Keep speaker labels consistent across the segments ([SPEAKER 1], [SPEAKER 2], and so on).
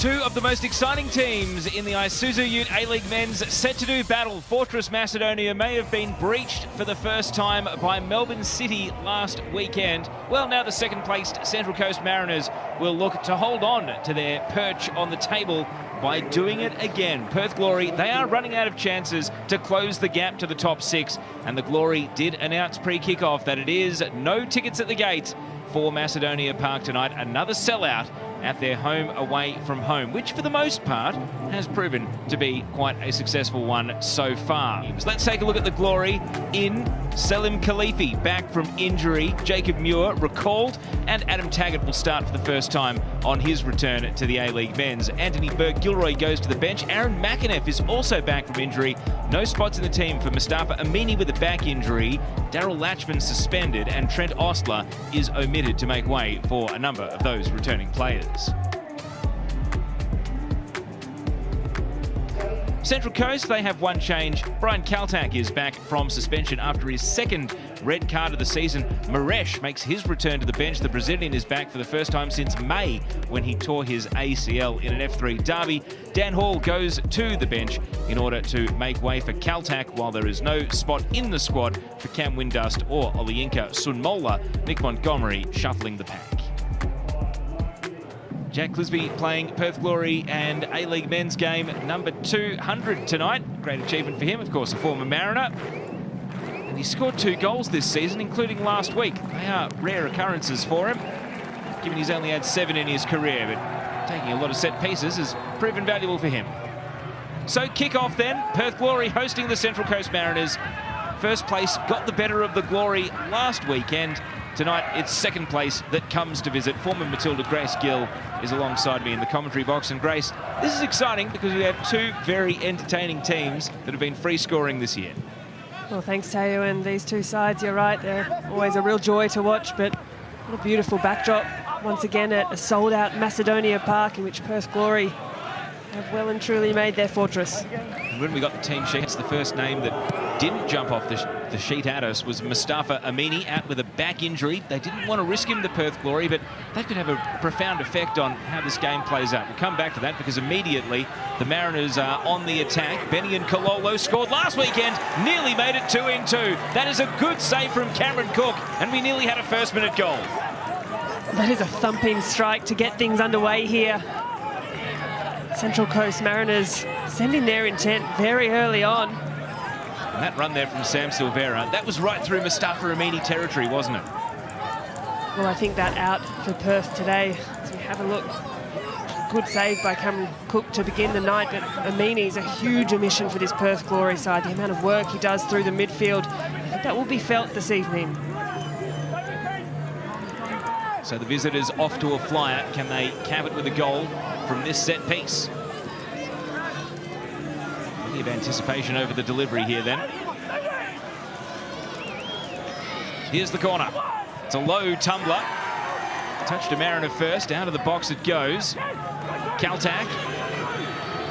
[SPEAKER 1] Two of the most exciting teams in the Isuzu Ute A-League men's set to do battle. Fortress Macedonia may have been breached for the first time by Melbourne City last weekend. Well, now the second-placed Central Coast Mariners will look to hold on to their perch on the table by doing it again. Perth Glory, they are running out of chances to close the gap to the top six, and the Glory did announce pre-kickoff that it is no tickets at the gate for Macedonia Park tonight. Another sellout at their home away from home, which for the most part has proven to be quite a successful one so far. Let's take a look at the Glory in Selim Khalifi, back from injury. Jacob Muir recalled, and Adam Taggart will start for the first time on his return to the A-League men's. Anthony Burke-Gilroy goes to the bench. Aaron McInniff is also back from injury. No spots in the team for Mustafa Amini with a back injury. Daryl Latchman suspended, and Trent Ostler is omitted to make way for a number of those returning players. Central Coast, they have one change. Brian Kaltak is back from suspension after his second red card of the season. Maresh makes his return to the bench. The Brazilian is back for the first time since May, when he tore his ACL in an F3 derby. Dan Hall goes to the bench in order to make way for Kaltak, while there is no spot in the squad for Cam Windust or Olayinka Sunmola. Nick Montgomery shuffling the pack. Jack Clisby playing Perth Glory and A-League men's game number 200 tonight. Great achievement for him, of course, a former Mariner. And he scored 2 goals this season, including last week. They are rare occurrences for him, given he's only had 7 in his career, but taking a lot of set pieces has proven valuable for him. So kick-off then, Perth Glory hosting the Central Coast Mariners. First place got the better of the Glory last weekend. Tonight, it's second place that comes to visit. Former Matilda Grace Gill is alongside me in the commentary box. And Grace, this is exciting because we have 2 very entertaining teams that have been free scoring this year.
[SPEAKER 2] Well, thanks, Teo. And these 2 sides, you're right, they're always a real joy to watch. But what a beautiful backdrop once again at a sold-out Macedonia Park, in which Perth Glory have well and truly made their fortress.
[SPEAKER 1] And when we got the team sheets, the first name that didn't jump off the sheet at us was Mustafa Amini, out with a back injury. They didn't want to risk him, the Perth Glory, but that could have a profound effect on how this game plays out. We'll come back to that because immediately the Mariners are on the attack. Benny and Kololo scored last weekend, nearly made it 2-2. That is a good save from Cameron Cook, and we nearly had a first-minute goal.
[SPEAKER 2] That is a thumping strike to get things underway here. Central Coast Mariners sending their intent very early on.
[SPEAKER 1] And that run there from Sam Silvera, that was right through Mustafa Amini territory, wasn't it?
[SPEAKER 2] Well, I think that out for Perth today, as we have a look. Good save by Cameron Cook to begin the night, but Amini is a huge omission for this Perth Glory side. The amount of work he does through the midfield, I think that will be felt this evening.
[SPEAKER 1] So the visitors off to a flyer. Can they cap it with a goal from this set piece? Plenty of anticipation over the delivery here then. Here's the corner. It's a low tumbler. Touch to Mariner first. Down to the box it goes. Kaltak.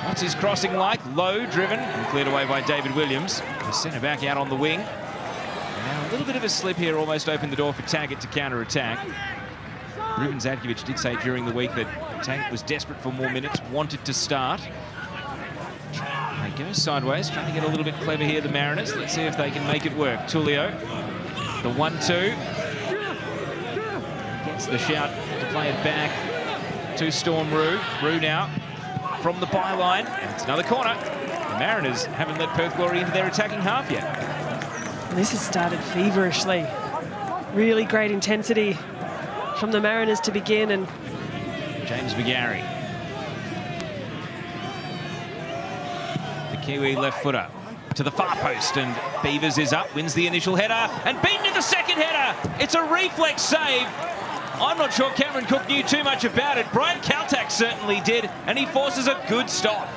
[SPEAKER 1] What's his crossing like? Low, driven, and cleared away by David Williams. The centre back out on the wing. Now a little bit of a slip here almost opened the door for Taggart to counter-attack. Ruben Zadkovic did say during the week that Taggart was desperate for more minutes, wanted to start. They go sideways, trying to get a little bit clever here, the Mariners. Let's see if they can make it work. Tulio, the 1-2. Gets the shout to play it back to Storm Rue. Rue now from the byline. And it's another corner. The Mariners haven't let Perth Glory into their attacking half yet.
[SPEAKER 2] This has started feverishly. Really great intensity from the Mariners to begin, and
[SPEAKER 1] James McGarry, the Kiwi left footer to the far post, and Beavers is up, wins the initial header, and beaten in the second header. It's a reflex save. I'm not sure Cameron Cook knew too much about it. Brian Kaltak certainly did, and he forces a good stop.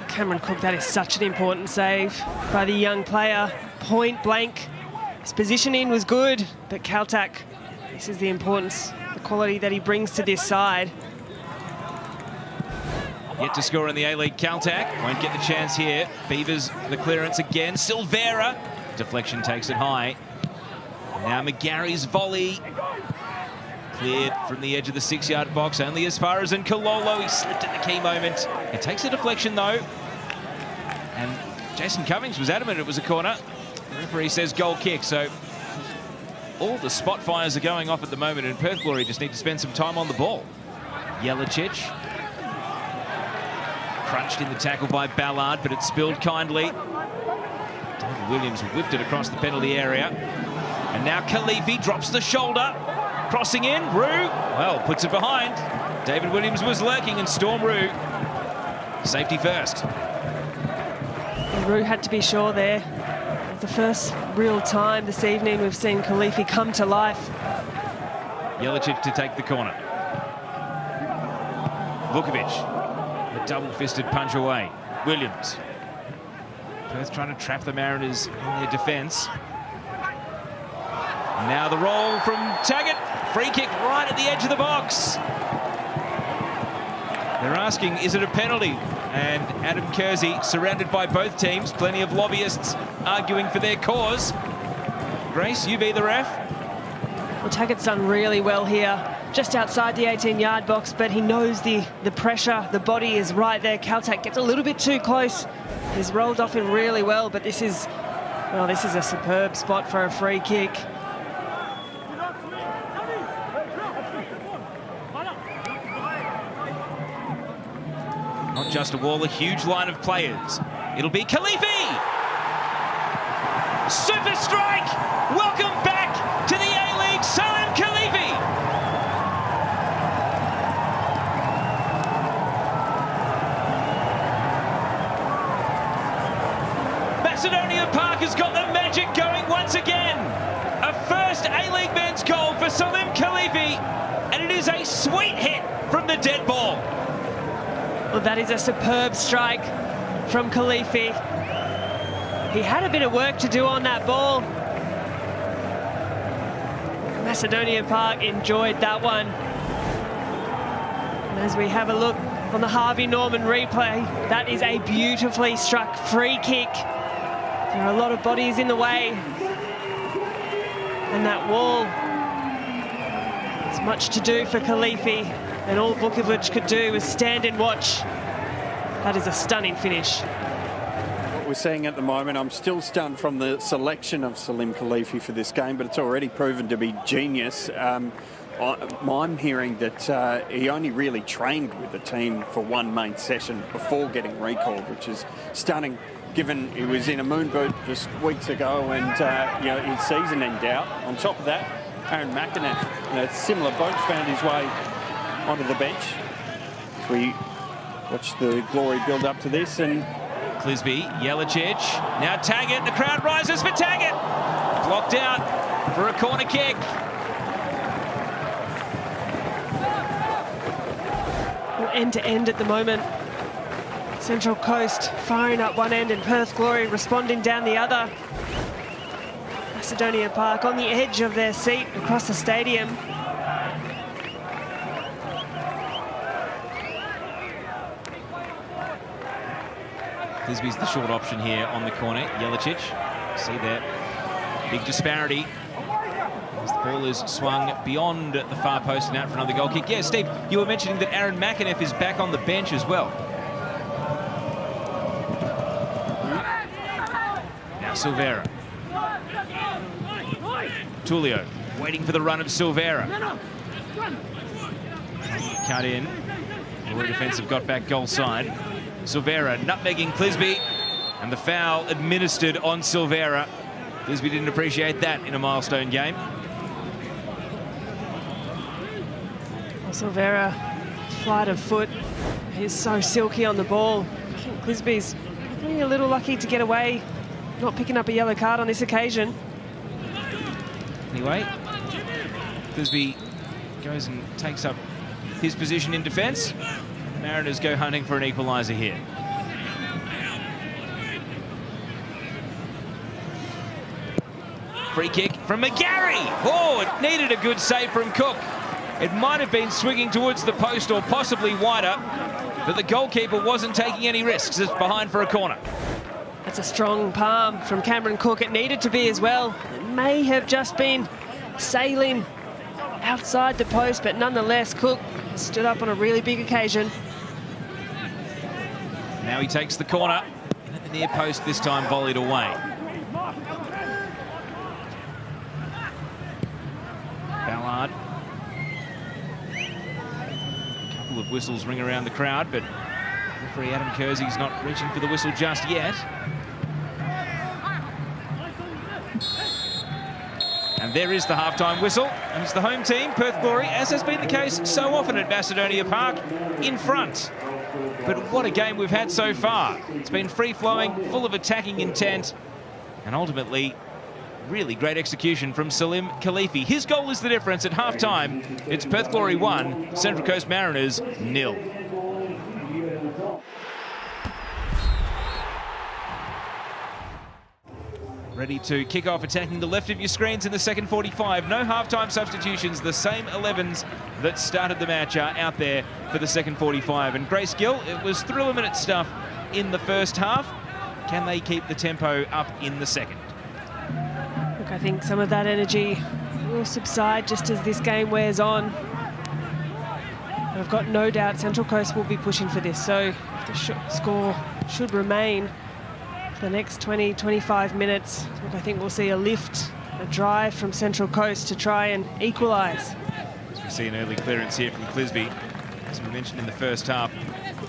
[SPEAKER 2] Cameron Cook, that is such an important save by the young player. Point blank. His positioning was good, but Kaltak, this is the importance, the quality that he brings to this side.
[SPEAKER 1] Yet to score in the A-League, Kaltak won't get the chance here. Beavers, the clearance again. Silvera, deflection takes it high. Now McGarry's volley. Cleared from the edge of the 6-yard box, only as far as in Kalolo. He slipped at the key moment. It takes a deflection, though. And Jason Cummings was adamant it was a corner. The referee says goal kick, so all the spot fires are going off at the moment, and Perth Glory just need to spend some time on the ball. Jelicic. Crunched in the tackle by Ballard, but it spilled kindly. David Williams whipped it across the penalty area. And now Khalifi drops the shoulder. Crossing in, Rue, well, puts it behind. David Williams was lurking and Storm Rue. Safety first.
[SPEAKER 2] Rue had to be sure there. The first real time this evening we've seen Khalifi come to life.
[SPEAKER 1] Jelicic to take the corner. Vukovic, a double-fisted punch away. Williams. Perth trying to trap the Mariners in their defence. Now the roll from Taggart. Free kick right at the edge of the box. They're asking, is it a penalty? And Adam Kersey, surrounded by both teams, plenty of lobbyists arguing for their cause. Grace, you be the ref.
[SPEAKER 2] Well, Taggart's done really well here, just outside the 18-yard box, but he knows the pressure, the body is right there. Caltac gets a little bit too close. He's rolled off him really well, but this is a superb spot for a free kick.
[SPEAKER 1] Not just a wall, a huge line of players. It'll be Khalifi! Super strike! Welcome back to the A-League, Salim Khalifi! Macedonia Park has got the magic going once again. A first A-League men's goal for Salim Khalifi, and it is a sweet hit from the dead ball.
[SPEAKER 2] Well, that is a superb strike from Khalifi. He had a bit of work to do on that ball. Macedonia Park enjoyed that one. And as we have a look on the Harvey Norman replay, that is a beautifully struck free kick. There are a lot of bodies in the way. And that wall, there's much to do for Khalifi. And all Vukovic could do was stand and watch. That is a stunning finish.
[SPEAKER 3] What we're seeing at the moment, I'm still stunned from the selection of Salim Khalifi for this game, but it's already proven to be genius. I'm hearing that he only really trained with the team for one main session before getting recalled, which is stunning, given he was in a moon boot just weeks ago and his season in doubt. On top of that, Aaron McInnes, similar boats found his way onto the bench. As we watch the Glory build up to this, and
[SPEAKER 1] Clisby, Jelicic, now Taggart, the crowd rises for Taggart. Blocked out for a corner kick.
[SPEAKER 2] Well, end to end at the moment. Central Coast firing up one end and Perth Glory responding down the other. Macedonia Park on the edge of their seat across the stadium.
[SPEAKER 1] Clisby's the short option here on the corner. Jelicic, see that big disparity as the ball is swung beyond the far post and out for another goal kick. Yeah, Steve, you were mentioning that Aaron McInnes is back on the bench as well. Now Silvera. Tullio waiting for the run of Silvera. Cut in. Glory defence have got back goal side. Silvera nutmegging Clisby, and the foul administered on Silvera. Clisby didn't appreciate that in a milestone game.
[SPEAKER 2] Well, Silvera, flight of foot. He's so silky on the ball. I think Clisby's getting a little lucky to get away, not picking up a yellow card on this occasion.
[SPEAKER 1] Anyway, Clisby goes and takes up his position in defence. Mariners go hunting for an equaliser here. Free kick from McGarry. Oh, it needed a good save from Cook. It might have been swinging towards the post or possibly wider, but the goalkeeper wasn't taking any risks. It's behind for a corner.
[SPEAKER 2] That's a strong palm from Cameron Cook. It needed to be as well. It may have just been sailing outside the post, but nonetheless, Cook stood up on a really big occasion.
[SPEAKER 1] Now he takes the corner. In at the near post this time, volleyed away. Ballard. A couple of whistles ring around the crowd, but referee Adam Kersey's not reaching for the whistle just yet. And there is the halftime whistle, and it's the home team, Perth Glory, as has been the case so often at Macedonia Park, in front. But what a game we've had so far. It's been free-flowing, full of attacking intent, and ultimately, really great execution from Salim Khalifi. His goal is the difference at halftime. It's Perth Glory 1, Central Coast Mariners 0. Ready to kick off, attacking the left of your screens in the second 45. No halftime substitutions. The same 11s that started the match are out there for the second 45. And Grace Gill, it was thrill-a-minute stuff in the first half. Can they keep the tempo up in the second?
[SPEAKER 2] Look, I think some of that energy will subside just as this game wears on. And I've got no doubt Central Coast will be pushing for this. So if the score should remain for the next 20, 25 minutes, look, I think we'll see a lift, a drive from Central Coast to try and equalise.
[SPEAKER 1] As we see an early clearance here from Clisby. As we mentioned in the first half,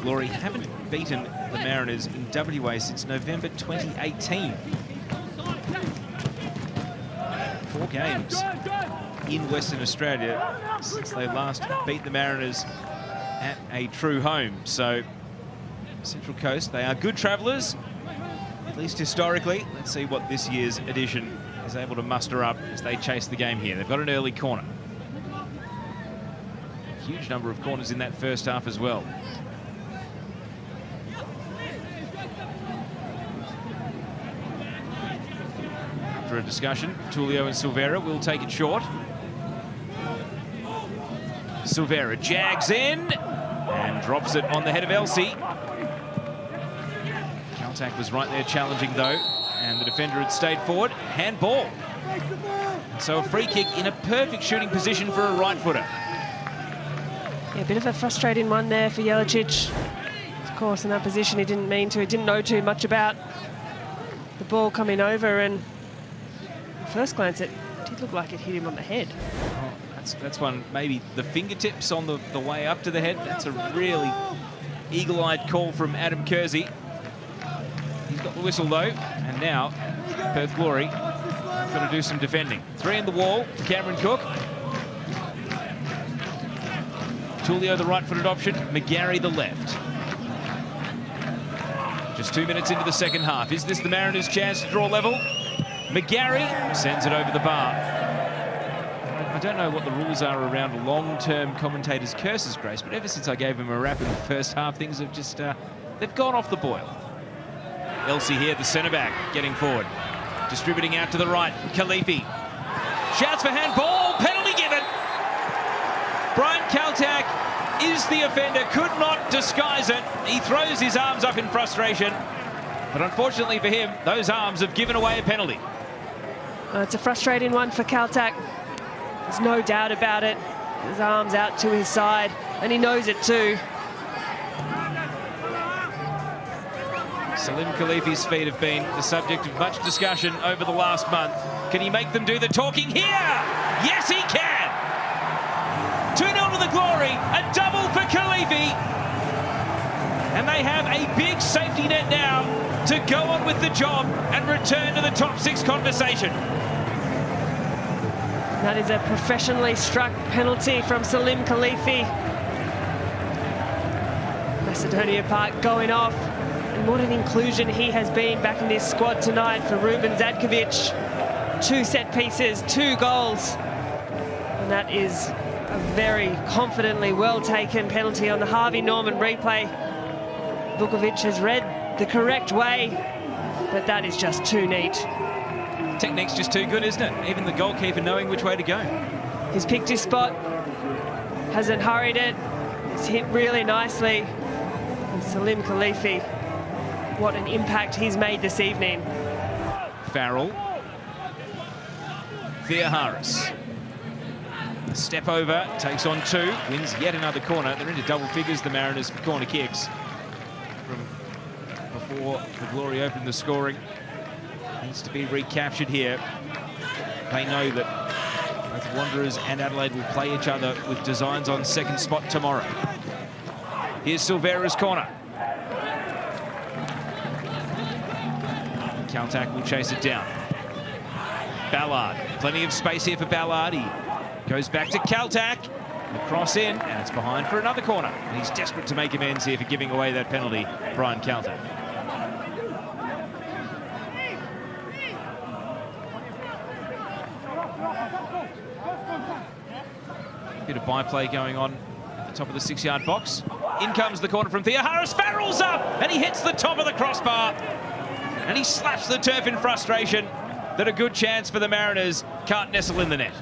[SPEAKER 1] Glory haven't beaten the Mariners in WA since November 2018. 4 games in Western Australia since they last beat the Mariners at a true home. So Central Coast, they are good travellers, at least historically. Let's see what this year's edition is able to muster up as they chase the game here. They've got an early corner. Huge number of corners in that first half as well. After a discussion, Tullio and Silvera will take it short. Silvera jags in and drops it on the head of Elsie. Caltac was right there challenging though, and the defender had stayed forward. Handball. And so a free kick in a perfect shooting position for a right footer.
[SPEAKER 2] Yeah, a bit of a frustrating one there for Jelicic. Of course, in that position, he didn't mean to. He didn't know too much about the ball coming over, and at first glance, it did look like it hit him on the head.
[SPEAKER 1] Oh, that's one, maybe the fingertips on the way up to the head. That's a really eagle-eyed call from Adam Kersey. He's got the whistle though, and now Perth Glory have got to do some defending. 3 in the wall for Cameron Cook. Tullio the right-footed option, McGarry the left. Just 2 minutes into the second half. Is this the Mariners' chance to draw level? McGarry sends it over the bar. I don't know what the rules are around long-term commentators' curses, Grace, but ever since I gave him a rap in the first half, things have just, they've gone off the boil. Elsie here, the centre-back, getting forward. Distributing out to the right, Khalifi. Shouts for handball, penalty given. Brian Caltac is the offender, could not disguise it. He throws his arms up in frustration. But unfortunately for him, those arms have given away a penalty.
[SPEAKER 2] It's a frustrating one for Caltac. There's no doubt about it. His arms out to his side, and he knows it too.
[SPEAKER 1] Salim Khalifi's feet have been the subject of much discussion over the last month. Can he make them do the talking here? Yes, he can! 2-0 to the Glory, a double for Khalifi. And they have a big safety net now to go on with the job and return to the top 6 conversation.
[SPEAKER 2] That is a professionally struck penalty from Salim Khalifi. Macedonia Park going off. And what an inclusion he has been back in this squad tonight for Ruben Zadkovic. 2 set pieces, 2 goals. And that is a very confidently well-taken penalty on the Harvey Norman replay. Vukovic has read the correct way, but that is just too neat.
[SPEAKER 1] Technique's just too good, isn't it? Even the goalkeeper knowing which way to go.
[SPEAKER 2] He's picked his spot, hasn't hurried it. It's hit really nicely. And Salim Khalifi, what an impact he's made this evening.
[SPEAKER 1] Farrell. Thea Harris. Step over, takes on 2, wins yet another corner. They're into double figures, the Mariners, for corner kicks. From before the Glory opened the scoring. Needs to be recaptured here. They know that both Wanderers and Adelaide will play each other with designs on second spot tomorrow. Here's Silvera's corner. Caltac will chase it down. Ballard, plenty of space here for Ballard. He goes back to Caltac. The cross in, and it's behind for another corner. And he's desperate to make amends here for giving away that penalty, Brian Caltac. Bit of byplay going on at the top of the 6-yard box. In comes the corner from Theoharis. Farrell's up, and he hits the top of the crossbar. And he slaps the turf in frustration. That a good chance for the Mariners can't nestle in the net.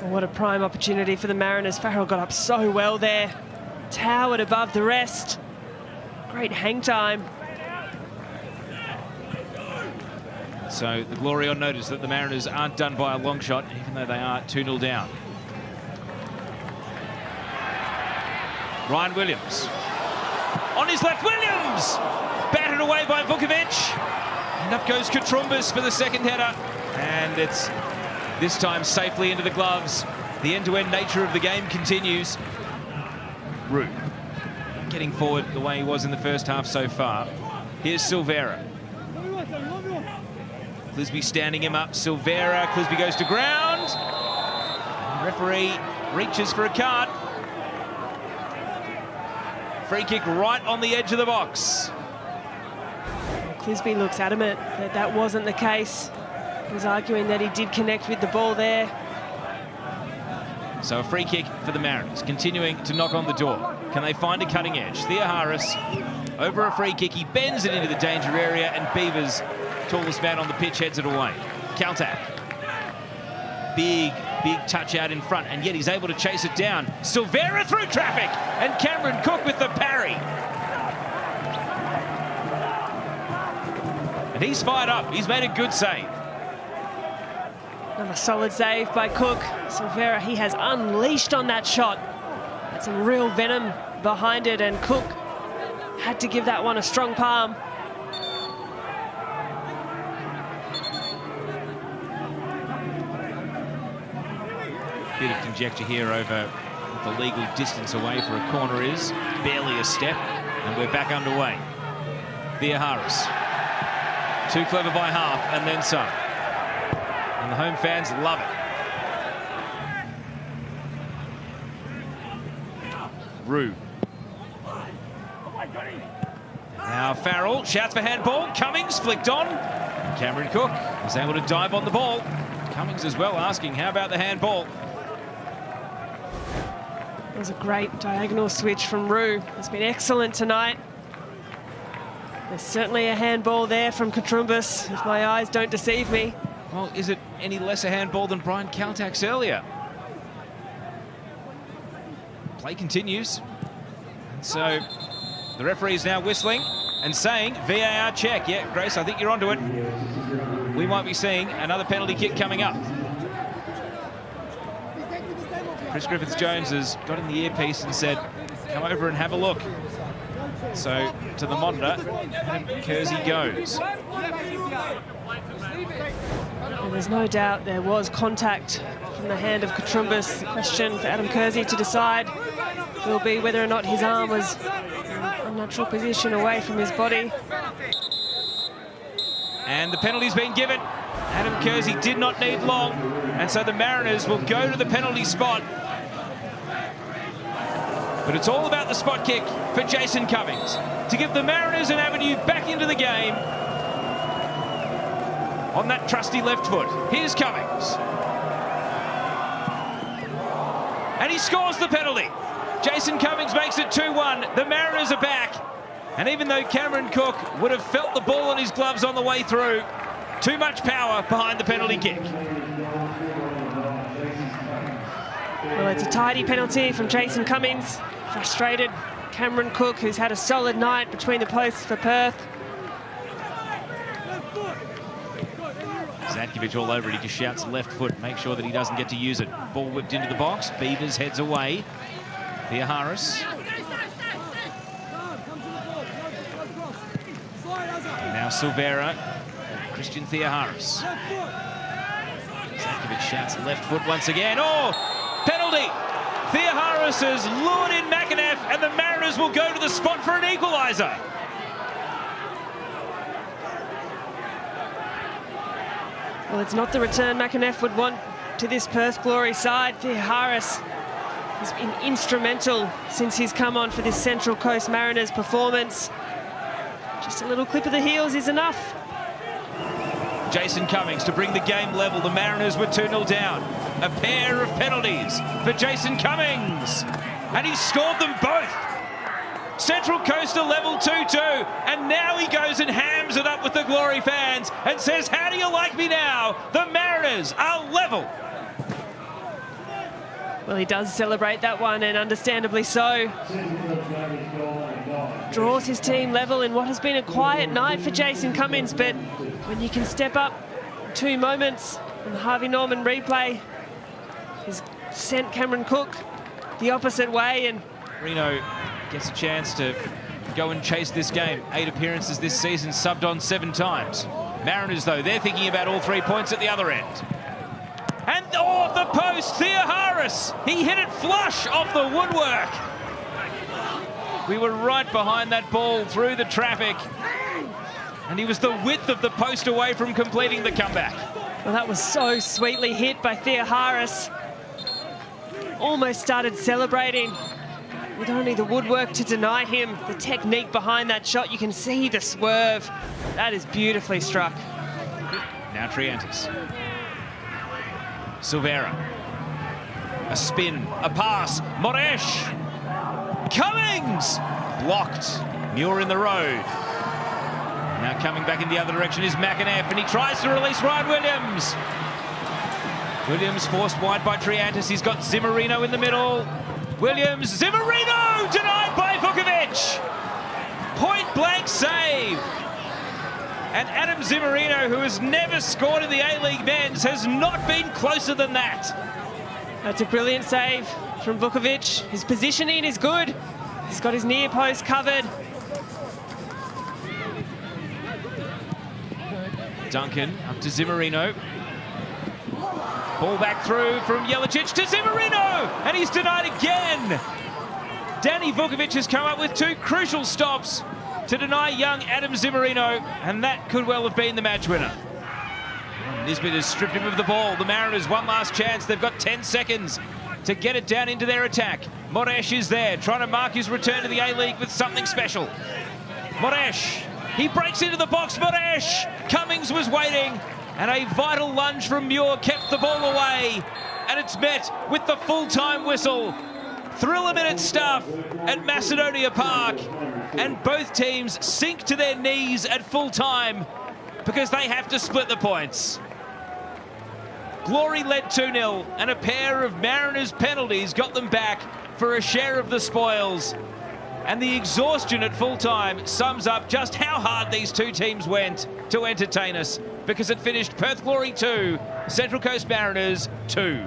[SPEAKER 2] What a prime opportunity for the Mariners. Farrell got up so well there. Towered above the rest. Great hang time.
[SPEAKER 1] So the Glory on notice that the Mariners aren't done by a long shot, even though they are 2-0 down. Ryan Williams. On his left, Williams! Batted away by Vukovic. And up goes Katrumbis for the second header. And it's this time safely into the gloves. The end-to-end nature of the game continues. Rue getting forward the way he was in the first half so far. Here's Silvera. Clisby standing him up. Silvera, Clisby goes to ground. And the referee reaches for a card. Free kick right on the edge of the box.
[SPEAKER 2] Clisby looks adamant that that wasn't the case. He was arguing that he did connect with the ball there.
[SPEAKER 1] So a free kick for the Mariners, continuing to knock on the door. Can they find a cutting edge? Theoharis over a free kick. He bends it into the danger area, and Beavers, tallest man on the pitch, heads it away. Caltac. Big touch out in front, and yet he's able to chase it down. Silvera through traffic, and Cameron Cook with the parry. And he's fired up. He's made a good save.
[SPEAKER 2] Another solid save by Cook. Silvera, he has unleashed on that shot. Had some real venom behind it, and Cook had to give that one a strong palm.
[SPEAKER 1] Bit of conjecture here over what the legal distance away for a corner is. Barely a step, and we're back underway. Theoharis. Too clever by half, and then some. And the home fans love it. Rue. Now Farrell shouts for handball. Cummings flicked on. Cameron Cook was able to dive on the ball. Cummings as well asking, how about the handball?
[SPEAKER 2] It was a great diagonal switch from Rue. It's been excellent tonight. There's certainly a handball there from Katrumbis, if my eyes don't deceive me.
[SPEAKER 1] Well, is it any less a handball than Brian Caltac's earlier? Play continues. And so the referee is now whistling and saying VAR check. Yeah, Grace, I think you're onto it. We might be seeing another penalty kick coming up. Chris Griffiths-Jones has got in the earpiece and said, come over and have a look. So to the monitor, Adam Kersey goes.
[SPEAKER 2] And there's no doubt there was contact from the hand of Katrumbis. The question for Adam Kersey to decide will be whether or not his arm was in an unnatural position away from his body.
[SPEAKER 1] And the penalty's been given. Adam Kersey did not need long, and so the Mariners will go to the penalty spot. But it's all about the spot kick for Jason Cummings to give the Mariners an avenue back into the game on that trusty left foot. Here's Cummings. And he scores the penalty. Jason Cummings makes it 2-1. The Mariners are back. And even though Cameron Cook would have felt the ball in his gloves on the way through, too much power behind the penalty kick.
[SPEAKER 2] Well, it's a tidy penalty from Jason Cummings. Frustrated Cameron Cook, who's had a solid night between the posts for Perth.
[SPEAKER 1] Zatkovic all over it. He just shouts left foot, make sure that he doesn't get to use it. Ball whipped into the box. Beavers heads away. Theoharis. Now Silvera. Christian Theoharis. Zatkovic shouts left foot once again. Oh, penalty! Theoharis has lured in McAneff, and the Mariners will go to the spot for an equaliser.
[SPEAKER 2] Well, it's not the return McAneff would want to this Perth Glory side. Theoharis has been instrumental since he's come on for this Central Coast Mariners performance. Just a little clip of the heels is enough.
[SPEAKER 1] Jason Cummings to bring the game level. The Mariners were 2-0 down. A pair of penalties for Jason Cummings. And he scored them both. Central Coast are level 2-2. And now he goes and hams it up with the Glory fans and says, how do you like me now? The Mariners are level.
[SPEAKER 2] Well, he does celebrate that one, and understandably so. Draws his team level in what has been a quiet night for Jason Cummings, but when you can step up 2 moments on the Harvey Norman replay, he's sent Cameron Cook the opposite way, and
[SPEAKER 1] Reno gets a chance to go and chase this game. 8 appearances this season, subbed on 7 times. Mariners, though, they're thinking about all 3 points at the other end. And off the post, Theoharis. He hit it flush off the woodwork. We were right behind that ball through the traffic. And he was the width of the post away from completing the comeback.
[SPEAKER 2] Well, that was so sweetly hit by Theoharis. Almost started celebrating with only the woodwork to deny him. The technique behind that shot, you can see the swerve. That is beautifully struck.
[SPEAKER 1] Now Triantis. Silvera. A spin, a pass. Moresh. Cummings! Blocked. Muir in the road. Now coming back in the other direction is McAneff, and he tries to release Ryan Williams. Williams forced wide by Triantis. He's got Zimmerino in the middle. Williams, Zimmerino! Denied by Vukovic! Point blank save. And Adam Zimmerino, who has never scored in the A-League men's, has not been closer than that.
[SPEAKER 2] That's a brilliant save from Vukovic. His positioning is good. He's got his near post covered.
[SPEAKER 1] Duncan up to Zimmerino. Ball back through from Jelicic to Zimmerino, and he's denied again. Danny Vukovic has come up with 2 crucial stops to deny young Adam Zimmerino, and that could well have been the match winner. Nisbet has stripped him of the ball. The Mariners, one last chance. They've got 10 seconds to get it down into their attack. Moresh is there, trying to mark his return to the A-League with something special. Moresh, he breaks into the box. Moresh, Cummings was waiting, and a vital lunge from Muir kept the ball away, and it's met with the full-time whistle. Thriller-minute stuff at Macedonia Park, and both teams sink to their knees at full-time because they have to split the points. Glory led 2-0, and a pair of Mariners penalties got them back for a share of the spoils. And the exhaustion at full-time sums up just how hard these 2 teams went to entertain us, because it finished Perth Glory 2, Central Coast Mariners 2.